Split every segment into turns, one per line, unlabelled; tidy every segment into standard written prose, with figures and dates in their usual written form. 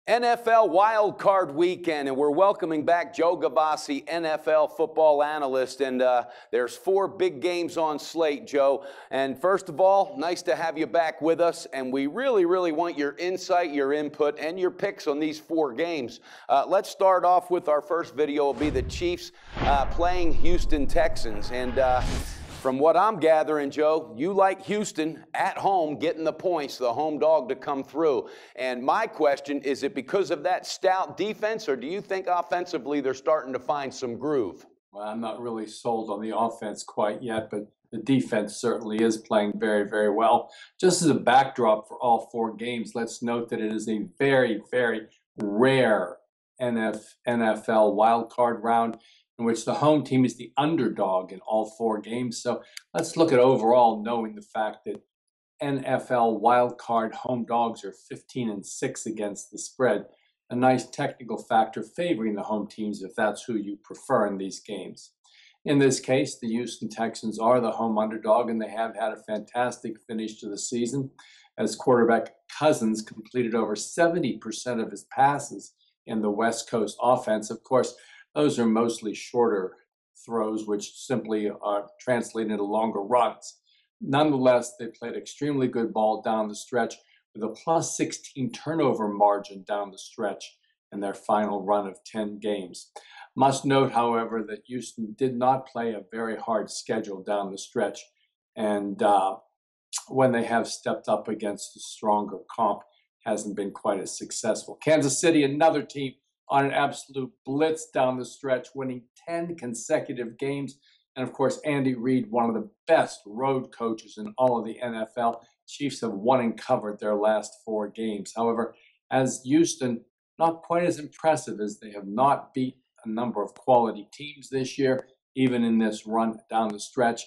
NFL Wild Card Weekend, and we're welcoming back Joe Gavazzi, NFL football analyst. And there's 4 big games on slate, Joe. And first of all, nice to have you back with us. And we really, really want your insight, your input, and your picks on these 4 games. Let's start off with our first video. Will be the Chiefs playing Houston Texans. And from what I'm gathering, Joe, you like Houston at home getting the points, the home dog to come through. And my question, is it because of that stout defense, or do you think offensively they're starting to find some groove?
Well, I'm not really sold on the offense quite yet, but the defense certainly is playing very, very well. Just as a backdrop for all 4 games, let's note that it is a very, very rare NFL wildcard round in which the home team is the underdog in all 4 games. So let's look at overall, knowing the fact that NFL wildcard home dogs are 15-6 against the spread. A nice technical factor favoring the home teams if that's who you prefer in these games. In this case, the Houston Texans are the home underdog, and they have had a fantastic finish to the season as quarterback Cousins completed over 70% of his passes in the West Coast offense. Of course, those are mostly shorter throws, which simply are translated into longer runs. Nonetheless, they played extremely good ball down the stretch with a plus 16 turnover margin down the stretch in their final run of 10 games. Must note, however, that Houston did not play a very hard schedule down the stretch, and when they have stepped up against a stronger comp, hasn't been quite as successful. Kansas City, another team on an absolute blitz down the stretch, winning 10 consecutive games. And of course, Andy Reid, one of the best road coaches in all of the NFL. Chiefs have won and covered their last 4 games. However, as Houston, not quite as impressive, as they have not beat a number of quality teams this year, even in this run down the stretch.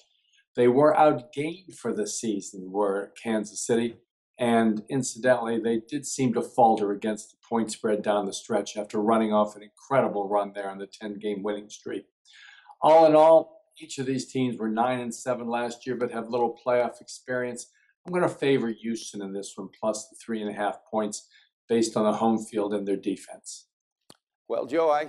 They were outgained for the season, were Kansas City. And incidentally, they did seem to falter against the point spread down the stretch after running off an incredible run there on the 10-game winning streak. All in all, each of these teams were 9-7 last year, but have little playoff experience. I'm going to favor Houston in this one, plus the 3.5 points based on the home field and their defense.
Well, Joe,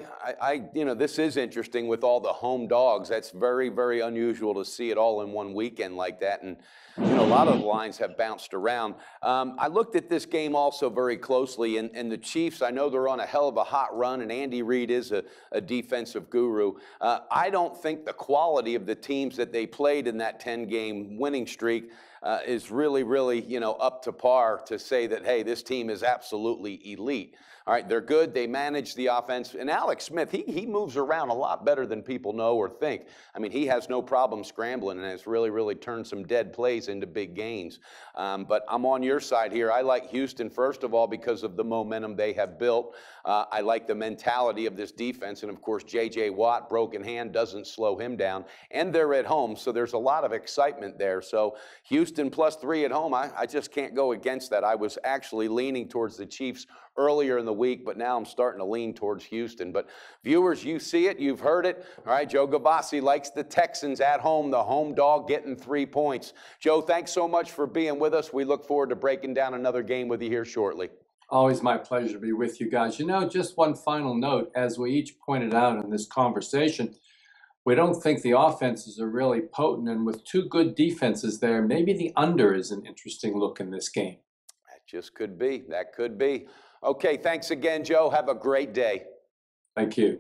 this is interesting with all the home dogs. That's very, very unusual to see it all in one weekend like that. And, a lot of the lines have bounced around. I looked at this game also very closely, and the Chiefs, I know they're on a hell of a hot run, and Andy Reid is a defensive guru. I don't think the quality of the teams that they played in that 10-game winning streak is really, really, up to par to say that, hey, this team is absolutely elite. All right, they're good. They manage the offense. And Alex Smith, he moves around a lot better than people know or think. I mean, he has no problem scrambling and has really, really turned some dead plays into big gains. But I'm on your side here. I like Houston, first of all, because of the momentum they have built. I like the mentality of this defense. And, of course, J.J. Watt, broken hand, doesn't slow him down. And they're at home, so there's a lot of excitement there. So Houston plus 3 at home, I just can't go against that. I was actually leaning towards the Chiefs earlier in the week, but now I'm starting to lean towards Houston. But viewers, you see it, you've heard it. All right, Joe Gavazzi likes the Texans at home, the home dog getting 3 points. Joe, thanks so much for being with us. We look forward to breaking down another game with you here shortly.
Always my pleasure to be with you guys. Just one final note, as we each pointed out in this conversation, we don't think the offenses are really potent, and with 2 good defenses there, maybe the under is an interesting look in this game.
That just could be. That could be. Okay, thanks again, Joe. Have a great day.
Thank you.